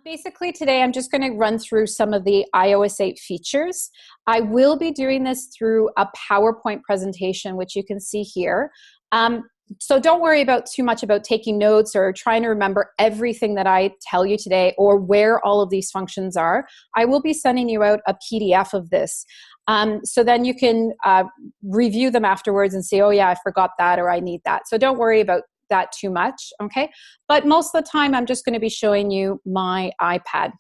Basically, today I'm just going to run through some of the iOS 8 features. I will be doing this through a PowerPoint presentation, which you can see here. So don't worry about too much about taking notes or trying to remember everything that I tell you today or where all of these functions are. I will be sending you out a PDF of this. So then you can review them afterwards and say, oh yeah, I forgot that or I need that. So don't worry about that too much, okay? But most of the time, I'm just going to be showing you my iPad.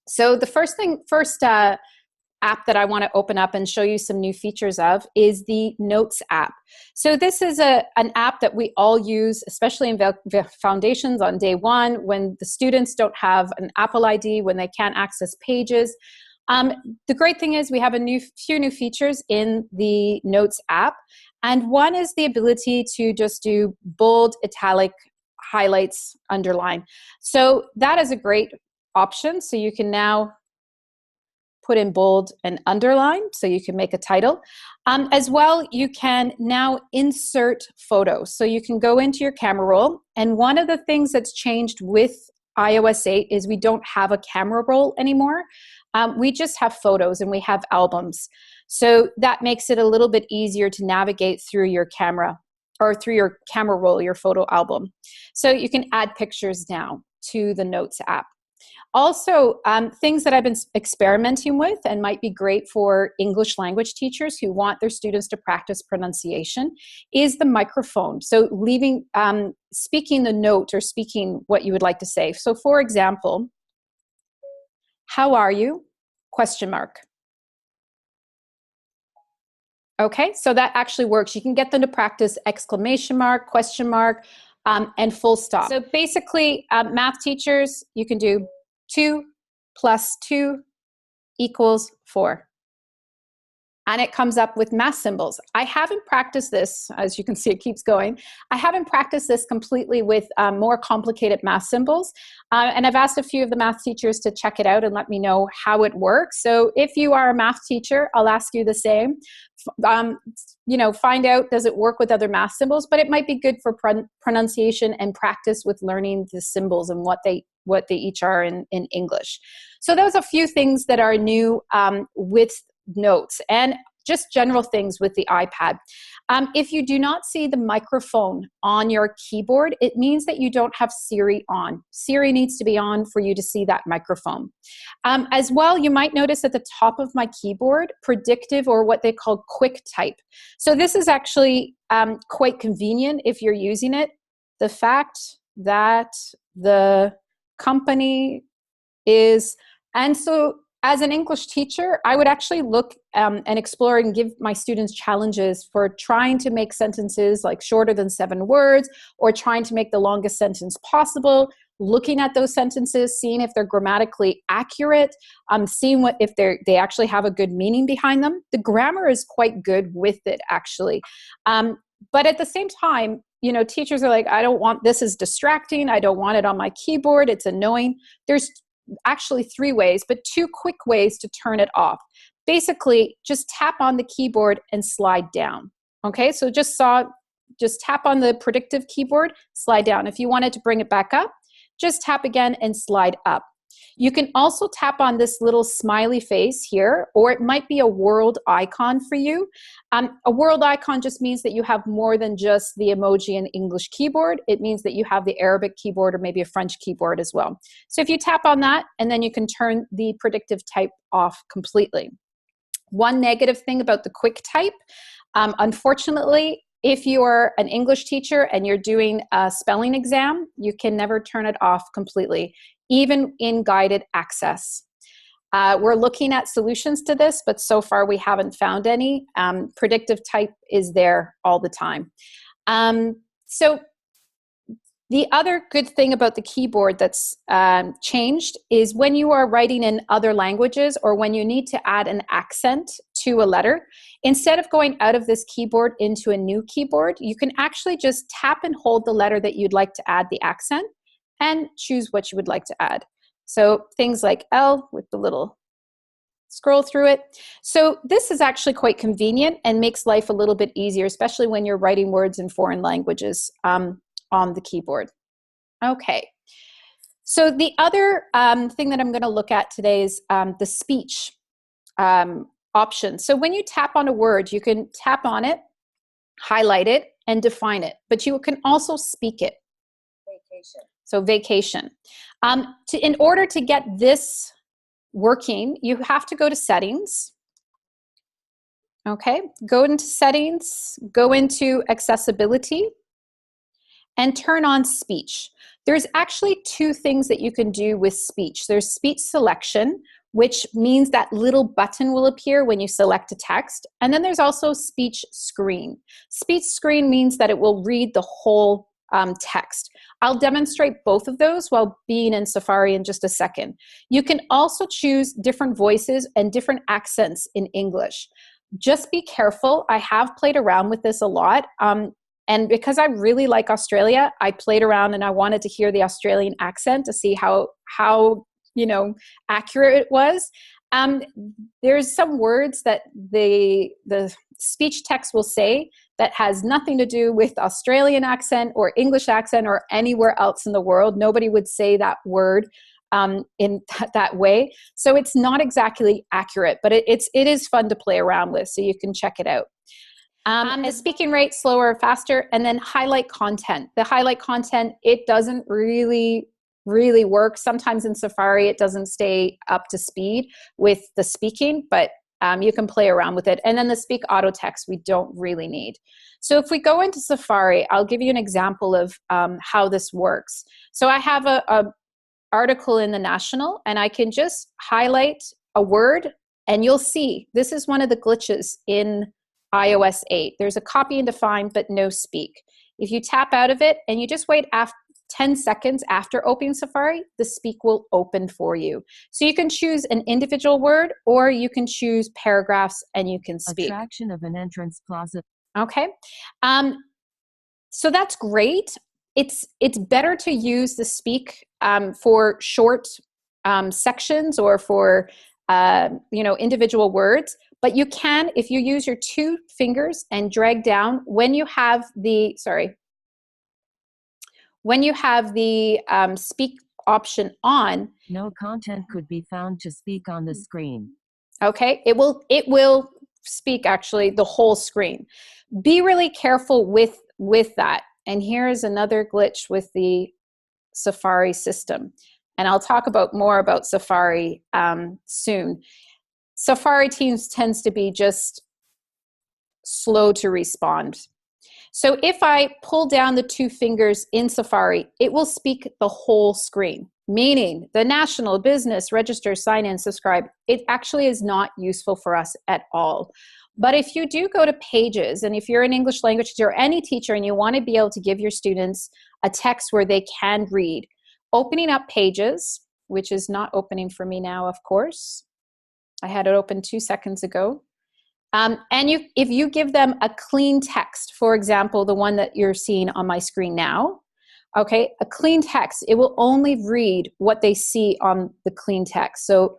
So the first app that I want to open up and show you some new features of is the Notes app. So this is an app that we all use, especially in foundations on day one, when the students don't have an Apple ID, when they can't access pages. The great thing is we have a few new features in the Notes app. And one is the ability to just do bold, italic, highlights, underline. So that is a great option. So you can now put in bold and underline, so you can make a title. As well, you can now insert photos. So you can go into your camera roll. And one of the things that's changed with iOS 8 is we don't have a camera roll anymore. We just have photos and we have albums. So that makes it a little bit easier to navigate through your camera or through your camera roll, your photo album. So you can add pictures now to the Notes app. Also, things that I've been experimenting with and might be great for English language teachers who want their students to practice pronunciation is the microphone. So speaking the note or speaking what you would like to say. So for example, how are you? Question mark. Okay, so that actually works. You can get them to practice exclamation mark, question mark, and full stop. So basically, math teachers, you can do 2 + 2 = 4. And it comes up with math symbols. I haven't practiced this, as you can see, it keeps going. I haven't practiced this completely with more complicated math symbols. And I've asked a few of the math teachers to check it out and let me know how it works. So if you are a math teacher, I'll ask you the same. Find out, does it work with other math symbols? But it might be good for pronunciation and practice with learning the symbols and what they each are in English. So those are a few things that are new with Notes and just general things with the iPad. If you do not see the microphone on your keyboard, it means that you don't have Siri on. Siri needs to be on for you to see that microphone. As well, you might notice at the top of my keyboard, predictive or what they call quick type. So this is actually quite convenient if you're using it. The fact that the company is, and so as an English teacher, I would actually look and explore and give my students challenges for trying to make sentences like shorter than 7 words or trying to make the longest sentence possible, looking at those sentences, seeing if they're grammatically accurate, seeing if they actually have a good meaning behind them. The grammar is quite good with it, actually. But at the same time, teachers are like, I don't want, this is distracting. I don't want it on my keyboard. It's annoying. There's actually 3 ways, but 2 quick ways to turn it off. Basically, just tap on the keyboard and slide down. Okay, so just tap on the predictive keyboard, slide down. If you wanted to bring it back up, just tap again and slide up. You can also tap on this little smiley face here, or it might be a world icon for you. A world icon just means that you have more than just the emoji and English keyboard. It means that you have the Arabic keyboard or maybe a French keyboard as well. So if you tap on that, and then you can turn the predictive type off completely. One negative thing about the quick type, unfortunately, if you are an English teacher and you're doing a spelling exam, you can never turn it off completely, even in guided access. We're looking at solutions to this, but so far we haven't found any. Predictive type is there all the time. So the other good thing about the keyboard that's changed is when you are writing in other languages or when you need to add an accent to a letter, instead of going out of this keyboard into a new keyboard, you can actually just tap and hold the letter that you'd like to add the accent and choose what you would like to add. So things like L with the little scroll through it. So this is actually quite convenient and makes life a little bit easier, especially when you're writing words in foreign languages on the keyboard. Okay. So the other thing that I'm going to look at today is the speech option. So when you tap on a word, you can tap on it, highlight it, and define it. But you can also speak it. Vacation. So vacation. In order to get this working, you have to go to settings. Okay, go into settings, go into accessibility, and turn on speech. There's actually two things that you can do with speech. There's speech selection, which means that little button will appear when you select a text. And then there's also speech screen. Speech screen means that it will read the whole text. I'll demonstrate both of those while being in Safari in just a second. You can also choose different voices and different accents in English. Just be careful. I have played around with this a lot. And because I really like Australia, I played around and I wanted to hear the Australian accent to see how accurate it was. There's some words that the speech text will say that has nothing to do with Australian accent or English accent or anywhere else in the world. Nobody would say that word in that way. So it's not exactly accurate, but it is fun to play around with, so you can check it out. The speaking rate, slower or faster, and then highlight content. The highlight content, it doesn't really work. Sometimes in Safari, it doesn't stay up to speed with the speaking, but you can play around with it. And then the speak auto text, we don't really need. So if we go into Safari, I'll give you an example of how this works. So I have a article in the National, and I can just highlight a word, and you'll see this is one of the glitches in iOS 8. There's a copy and define, but no speak. If you tap out of it and you just wait 10 seconds after opening Safari, the speak will open for you. So you can choose an individual word, or you can choose paragraphs and you can speak. Attraction of an entrance plaza. Okay. So that's great. It's better to use the speak for short sections or for individual words. But you can, if you use your two fingers and drag down, when you have the speak option on. No content could be found to speak on the screen. Okay, it will speak actually the whole screen. Be really careful with that. And here is another glitch with the Safari system. And I'll talk more about Safari soon. Safari tends to be just slow to respond. So if I pull down the two fingers in Safari, it will speak the whole screen, meaning the national, business, register, sign in, subscribe. It actually is not useful for us at all. But if you do go to pages, and if you're an English language teacher or any teacher and you want to be able to give your students a text where they can read, opening up pages, which is not opening for me now, of course. I had it open 2 seconds ago. And if you give them a clean text, for example, the one that you're seeing on my screen now, okay, a clean text, it will only read what they see on the clean text. So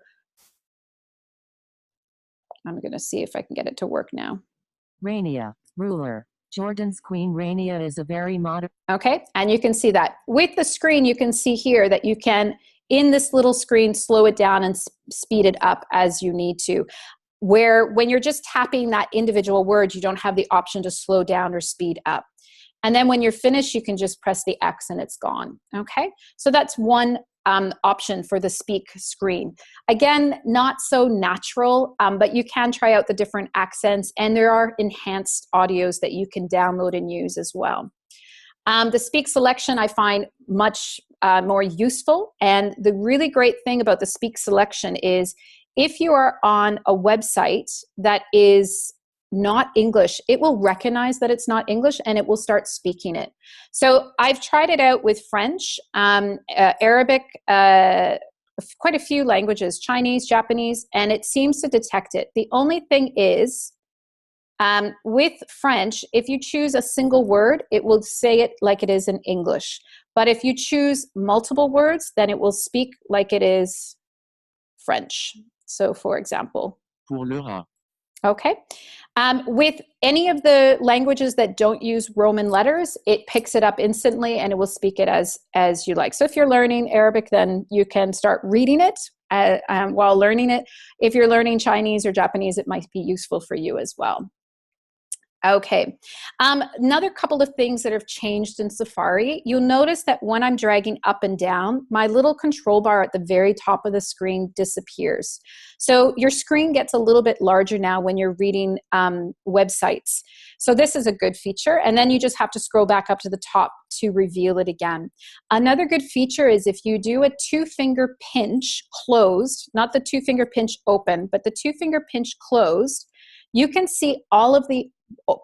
I'm going to see if I can get it to work now. Rania, ruler. Jordan's Queen Rania is a very modern. Okay, and you can see that. With the screen, you can see here that you can, in this little screen, slow it down and speed it up as you need to. Where when you're just tapping that individual word, you don't have the option to slow down or speed up. And then when you're finished, you can just press the X and it's gone. Okay, so that's one option for the speak screen. Again, not so natural, but you can try out the different accents, and there are enhanced audios that you can download and use as well. The speak selection I find much more useful, and the really great thing about the speak selection is if you are on a website that is not English, it will recognize that it's not English and it will start speaking it. So I've tried it out with French, Arabic, quite a few languages, Chinese, Japanese, and it seems to detect it. The only thing is, with French, if you choose a single word, it will say it like it is in English. But if you choose multiple words, then it will speak like it is French. So, for example, Pour le rat. Okay. With any of the languages that don't use Roman letters, it picks it up instantly and it will speak it as you like. So if you're learning Arabic, then you can start reading it while learning it. If you're learning Chinese or Japanese, it might be useful for you as well. Okay, another couple of things that have changed in Safari. You'll notice that when I'm dragging up and down, my little control bar at the very top of the screen disappears. So your screen gets a little bit larger now when you're reading websites. So this is a good feature, and then you just have to scroll back up to the top to reveal it again. Another good feature is if you do a two-finger pinch closed, not the two-finger pinch open, but the two-finger pinch closed, you can see all of the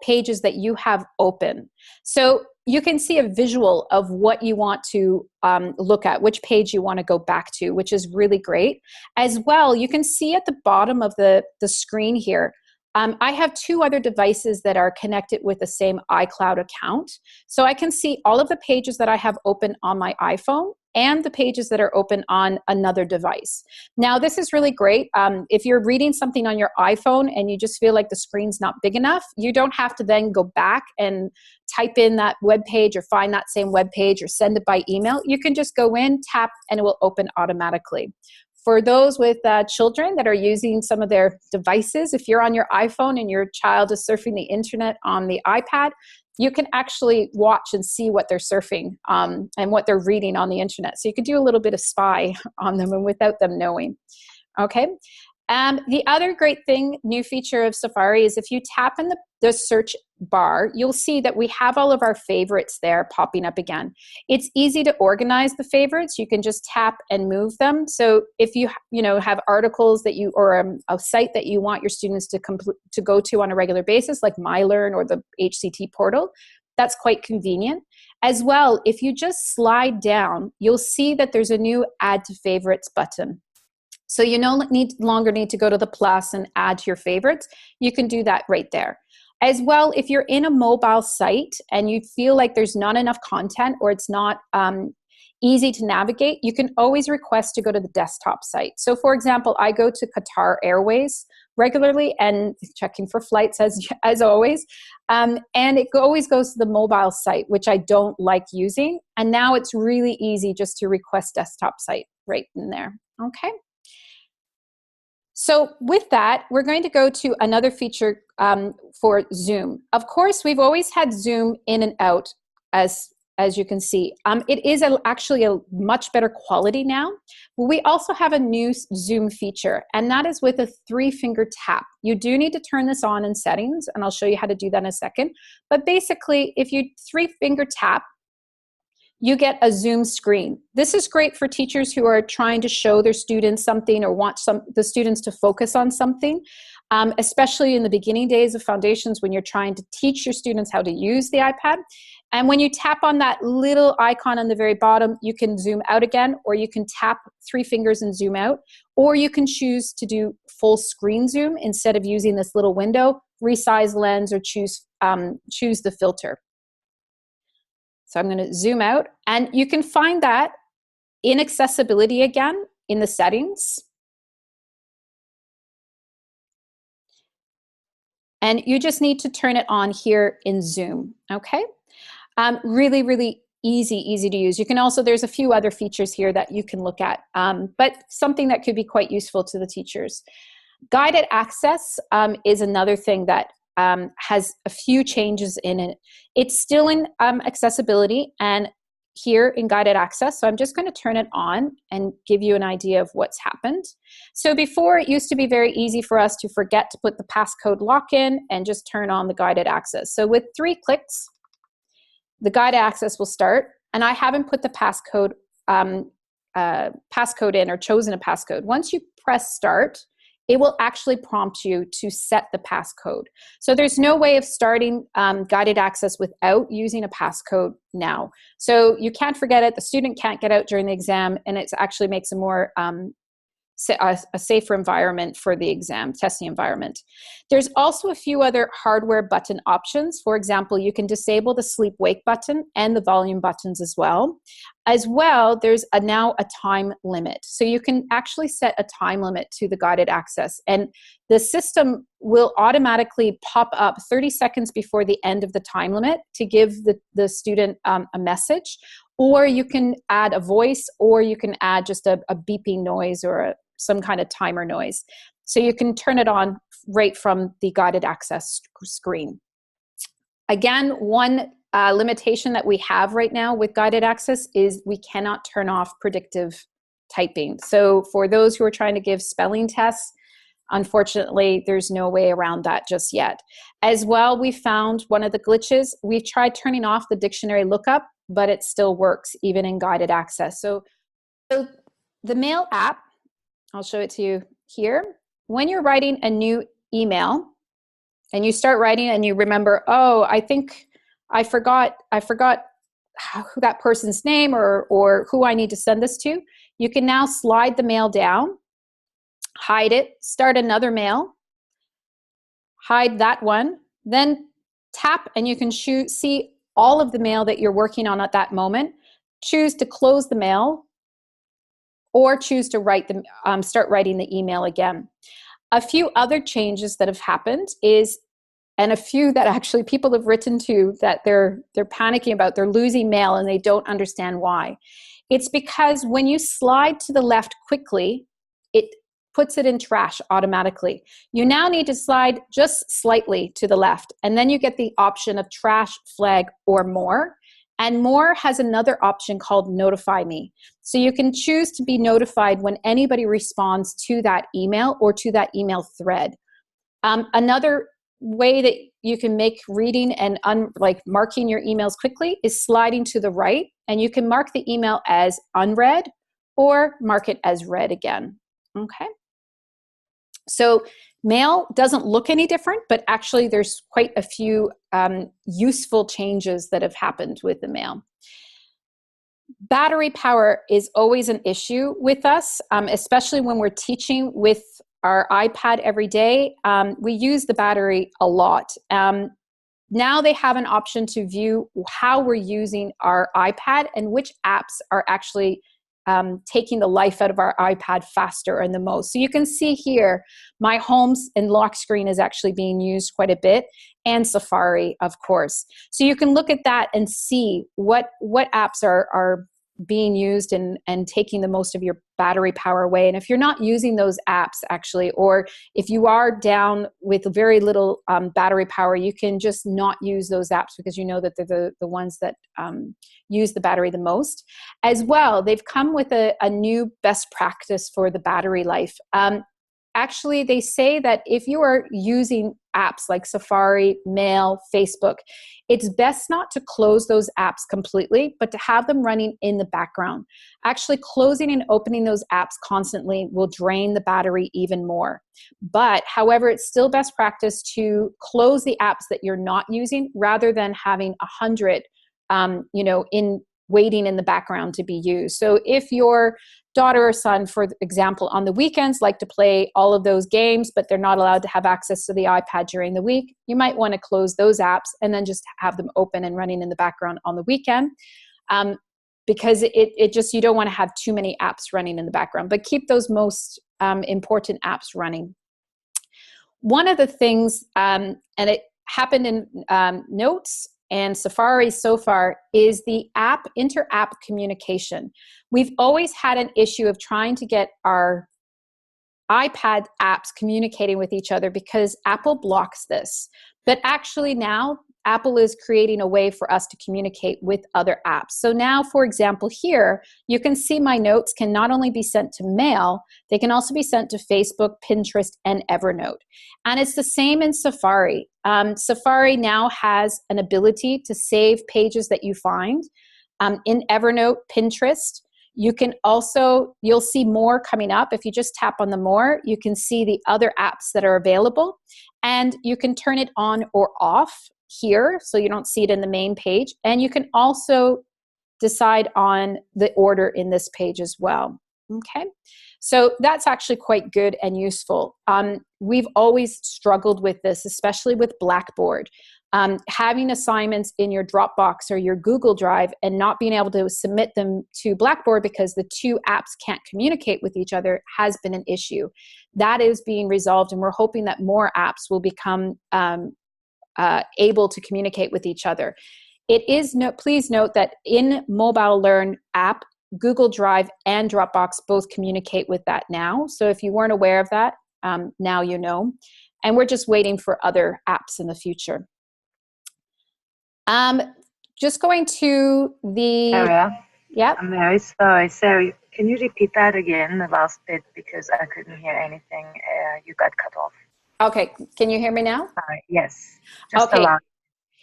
pages that you have open. So you can see a visual of what you want to look at, which page you want to go back to, which is really great. As well, you can see at the bottom of the screen here, I have two other devices that are connected with the same iCloud account. So I can see all of the pages that I have open on my iPhone and the pages that are open on another device. Now, this is really great. If you're reading something on your iPhone and you just feel like the screen's not big enough, you don't have to then go back and type in that web page or find that same web page or send it by email. You can just go in, tap, and it will open automatically. For those with children that are using some of their devices, if you're on your iPhone and your child is surfing the internet on the iPad, you can actually watch and see what they're surfing and what they're reading on the internet. So you can do a little bit of spy on them and without them knowing. Okay. The other great thing, new feature of Safari, is if you tap in the search bar, you'll see that we have all of our favorites there popping up again. It's easy to organize the favorites. You can just tap and move them. So if you have articles that you or a site that you want your students to go to on a regular basis, like MyLearn or the HCT portal, that's quite convenient. As well, if you just slide down, you'll see that there's a new Add to Favorites button. So you no longer need to go to the plus and add to your favorites. You can do that right there. As well, if you're in a mobile site and you feel like there's not enough content or it's not easy to navigate, you can always request to go to the desktop site. So for example, I go to Qatar Airways regularly and checking for flights as always. And it always goes to the mobile site, which I don't like using. And now it's really easy just to request desktop site right in there. Okay. So with that, we're going to go to another feature for Zoom. Of course, we've always had Zoom in and out, as you can see. It is actually a much better quality now. We also have a new Zoom feature, and that is with a three-finger tap. You do need to turn this on in settings, and I'll show you how to do that in a second. But basically, if you three-finger tap, you get a Zoom screen. This is great for teachers who are trying to show their students something or want the students to focus on something, especially in the beginning days of foundations when you're trying to teach your students how to use the iPad. And when you tap on that little icon on the very bottom, you can zoom out again, or you can tap three fingers and zoom out, or you can choose to do full screen zoom instead of using this little window, resize lens, or choose the filter. So I'm going to zoom out, and you can find that in accessibility again in the settings. And you just need to turn it on here in Zoom, okay? Really, really easy to use. You can also, there's a few other features here that you can look at, but something that could be quite useful to the teachers. Guided access is another thing that has a few changes in it. It's still in accessibility and here in guided access. So I'm just going to turn it on and give you an idea of what's happened. So before, it used to be very easy for us to forget to put the passcode lock in and just turn on the guided access. So with 3 clicks, the guided access will start, and I haven't put the passcode in or chosen a passcode. Once you press start, it will actually prompt you to set the passcode. So there's no way of starting guided access without using a passcode now. So you can't forget it. The student can't get out during the exam, and it actually makes a more a safer environment for the exam, testing environment. There's also a few other hardware button options. For example, you can disable the sleep wake button and the volume buttons as well. There's now a time limit. So you can actually set a time limit to the guided access. And the system will automatically pop up 30 seconds before the end of the time limit to give the student a message. Or you can add a voice, or you can add just a beeping noise or some kind of timer noise. So you can turn it on right from the guided access screen. Again, one limitation that we have right now with guided access is we cannot turn off predictive typing. So for those who are trying to give spelling tests, unfortunately, there's no way around that just yet. As well, we found one of the glitches. We've tried turning off the dictionary lookup, but it still works even in guided access. So the Mail app, I'll show it to you here. When you're writing a new email and you start writing and you remember, oh, I think I forgot who that person's name or who I need to send this to, you can now slide the mail down, hide it, start another mail, hide that one, then tap and you can see all of the mail that you're working on at that moment. Choose to close the mail or choose to start writing the email again. A few other changes that have happened and a few that actually people have written to that they're panicking about, they're losing mail and they don't understand why. It's because when you slide to the left quickly, it puts it in trash automatically. You now need to slide just slightly to the left, and then you get the option of trash, flag, or more. And more has another option called notify me. So you can choose to be notified when anybody responds to that email or to that email thread. Another way that you can make reading and marking your emails quickly is sliding to the right, and you can mark the email as unread or mark it as read again. Okay. So mail doesn't look any different, but actually there's quite a few useful changes that have happened with the mail. Battery power is always an issue with us, especially when we're teaching with our iPad every day. We use the battery a lot. Now they have an option to view how we're using our iPad and which apps are actually taking the life out of our iPad faster and the most. So you can see here, my homes and lock screen is actually being used quite a bit, and Safari, of course. So you can look at that and see what apps are being used and taking the most of your battery power away. And if you're not using those apps actually, or if you are down with very little battery power, you can just not use those apps because you know that they're the ones that use the battery the most. As well, they've come with a new best practice for the battery life. Actually, they say that if you are using apps like Safari, Mail, Facebook, it's best not to close those apps completely, but to have them running in the background. Actually, closing and opening those apps constantly will drain the battery even more. But however, it's still best practice to close the apps that you're not using rather than having 100 waiting in the background to be used. So if your daughter or son, for example, on the weekends like to play all of those games, but they're not allowed to have access to the iPad during the week, you might want to close those apps and then just have them open and running in the background on the weekend. Because you don't want to have too many apps running in the background, but keep those most important apps running. One of the things, and it happened in Notes and Safari so far, is the inter-app communication. We've always had an issue of trying to get our iPad apps communicating with each other because Apple blocks this. But actually now, Apple is creating a way for us to communicate with other apps. So now, for example, here, you can see my notes can not only be sent to Mail, they can also be sent to Facebook, Pinterest, and Evernote. And it's the same in Safari. Safari now has an ability to save pages that you find in Evernote, Pinterest. You can also, you'll see more coming up. If you just tap on the more, you can see the other apps that are available, and you can turn it on or off here so you don't see it in the main page. And you can also decide on the order in this page as well. Okay, so that's actually quite good and useful. We've always struggled with this, especially with Blackboard. Having assignments in your Dropbox or your Google Drive and not being able to submit them to Blackboard because the two apps can't communicate with each other has been an issue. That is being resolved, and we're hoping that more apps will become able to communicate with each other. Please note that in Mobile Learn app, Google Drive and Dropbox both communicate with that now. So if you weren't aware of that, now you know. And we're just waiting for other apps in the future. Just going to the... Sarah, Yep. I'm very sorry. Sarah, can you repeat that again, the last bit, because I couldn't hear anything. You got cut off. Okay, can you hear me now? Sorry. Yes. Just Okay. the last.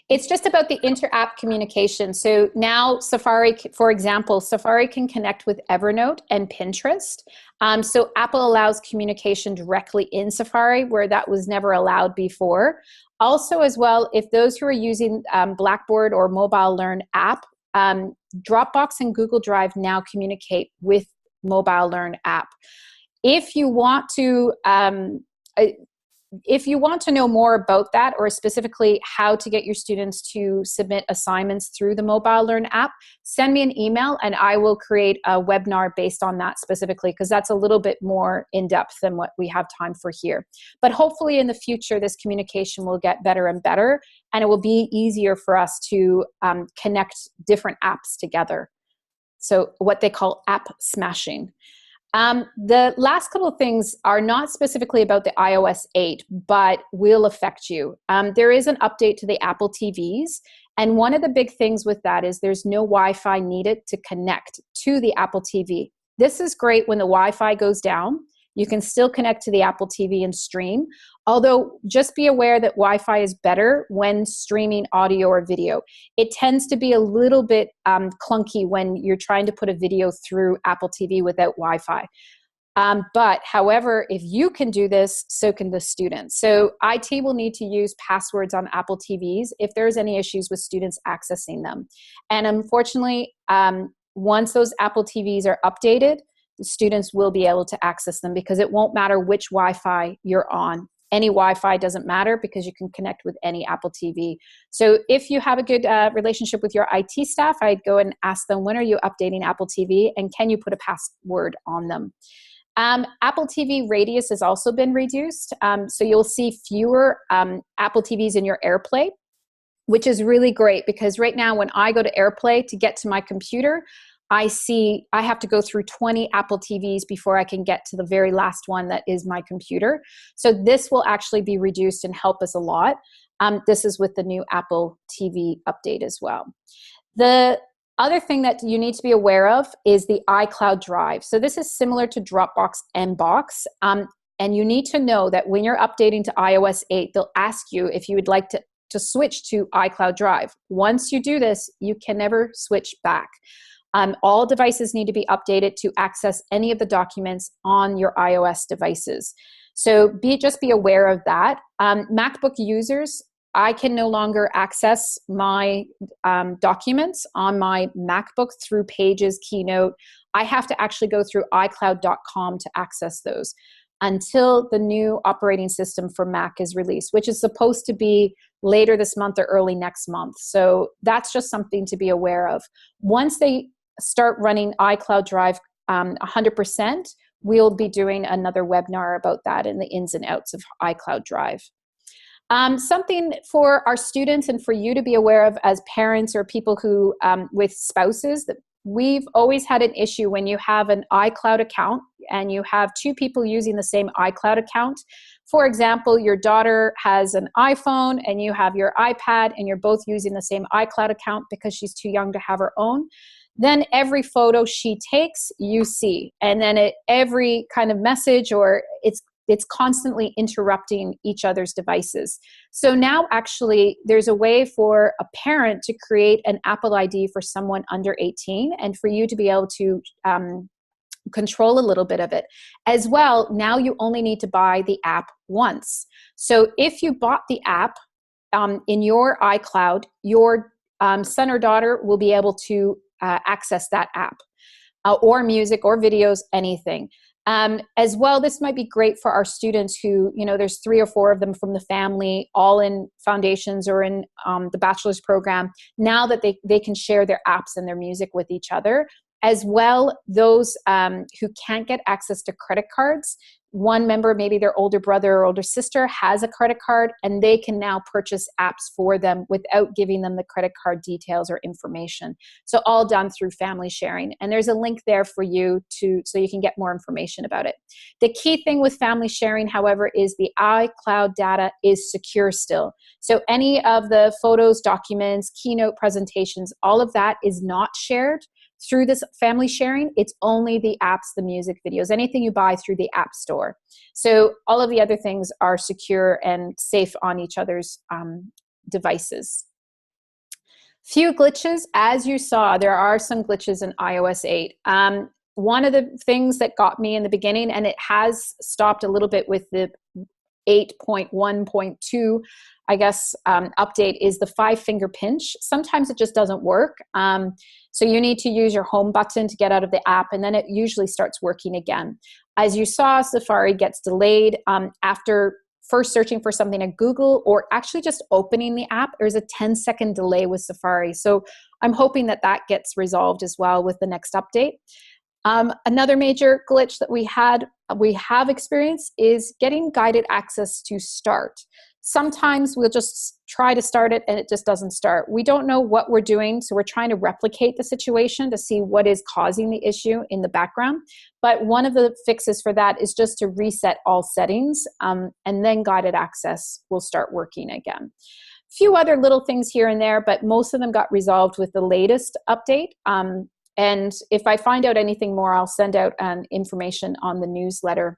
It's just about the inter-app communication. So now Safari, for example, Safari can connect with Evernote and Pinterest. So Apple allows communication directly in Safari, where that was never allowed before. Also as well, if those who are using Blackboard or Mobile Learn app, Dropbox and Google Drive now communicate with Mobile Learn app. If you want to know more about that, or specifically how to get your students to submit assignments through the Mobile Learn app, send me an email and I will create a webinar based on that specifically, because that's a little bit more in depth than what we have time for here. But hopefully in the future, this communication will get better and better, and it will be easier for us to connect different apps together. So what they call app smashing. The last couple of things are not specifically about the iOS 8, but will affect you. There is an update to the Apple TVs, and one of the big things with that is there's no Wi-Fi needed to connect to the Apple TV. This is great when the Wi-Fi goes down. You can still connect to the Apple TV and stream, although just be aware that Wi-Fi is better when streaming audio or video. It tends to be a little bit clunky when you're trying to put a video through Apple TV without Wi-Fi. But however, if you can do this, so can the students. So IT will need to use passwords on Apple TVs if there's any issues with students accessing them. And unfortunately, once those Apple TVs are updated, the students will be able to access them, because it won't matter which Wi-Fi you're on. Any Wi-Fi doesn't matter, because you can connect with any Apple TV. So if you have a good relationship with your IT staff, I'd go and ask them, when are you updating Apple TV, and can you put a password on them? Apple TV radius has also been reduced. So you'll see fewer Apple TVs in your AirPlay, which is really great, because right now when I go to AirPlay to get to my computer, I have to go through 20 Apple TVs before I can get to the very last one that is my computer. So this will actually be reduced and help us a lot. This is with the new Apple TV update as well. The other thing that you need to be aware of is the iCloud Drive. So this is similar to Dropbox and Box. And you need to know that when you're updating to iOS 8, they'll ask you if you would like to switch to iCloud Drive. Once you do this, you can never switch back. All devices need to be updated to access any of the documents on your iOS devices. So just be aware of that. MacBook users, I can no longer access my documents on my MacBook through Pages, Keynote. I have to actually go through iCloud.com to access those until the new operating system for Mac is released, which is supposed to be later this month or early next month. So that's just something to be aware of. Once they start running iCloud Drive 100%, we'll be doing another webinar about that and the ins and outs of iCloud Drive. Something for our students and for you to be aware of as parents or people who with spouses, that we've always had an issue when you have an iCloud account and you have two people using the same iCloud account. For example, your daughter has an iPhone and you have your iPad and you're both using the same iCloud account because she's too young to have her own. Then every photo she takes, you see. And then every kind of message, or it's constantly interrupting each other's devices. So now actually there's a way for a parent to create an Apple ID for someone under 18 and for you to be able to control a little bit of it. As well, now you only need to buy the app once. So if you bought the app in your iCloud, your son or daughter will be able to access that app. or music or videos, anything. As well, this might be great for our students who, there's 3 or 4 of them from the family, all in foundations or in the bachelor's program, now that they can share their apps and their music with each other. As well, those who can't get access to credit cards, one member, maybe their older brother or older sister, has a credit card, and they can now purchase apps for them without giving them the credit card details or information. So all done through family sharing. And there's a link there for you so you can get more information about it. The key thing with family sharing, however, is the iCloud data is secure still. So any of the photos, documents, keynote presentations, all of that is not shared through this family sharing. It's only the apps, the music, videos, anything you buy through the App Store. So all of the other things are secure and safe on each other's devices. Few glitches, as you saw, there are some glitches in iOS 8. One of the things that got me in the beginning, and it has stopped a little bit with the 8.1.2, I guess, update, is the 5-finger pinch. Sometimes it just doesn't work. So you need to use your home button to get out of the app, and then it usually starts working again. As you saw, Safari gets delayed after first searching for something at Google or actually just opening the app. There's a 10-second delay with Safari. So I'm hoping that that gets resolved as well with the next update. Another major glitch that we have experienced is getting guided access to start. Sometimes we'll just try to start it and it just doesn't start. We don't know what we're doing, so we're trying to replicate the situation to see what is causing the issue in the background. But one of the fixes for that is just to reset all settings, and then guided access will start working again. A few other little things here and there, but most of them got resolved with the latest update. And if I find out anything more, I'll send out information on the newsletter.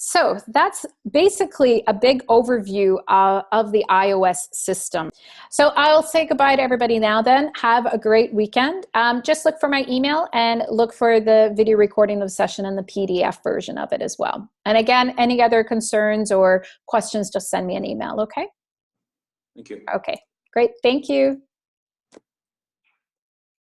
So that's basically a big overview of the iOS system. So I'll say goodbye to everybody now then. Have a great weekend. Just look for my email and look for the video recording of the session and the PDF version of it as well. And again, any other concerns or questions, just send me an email, okay? Thank you. Okay, great. Thank you.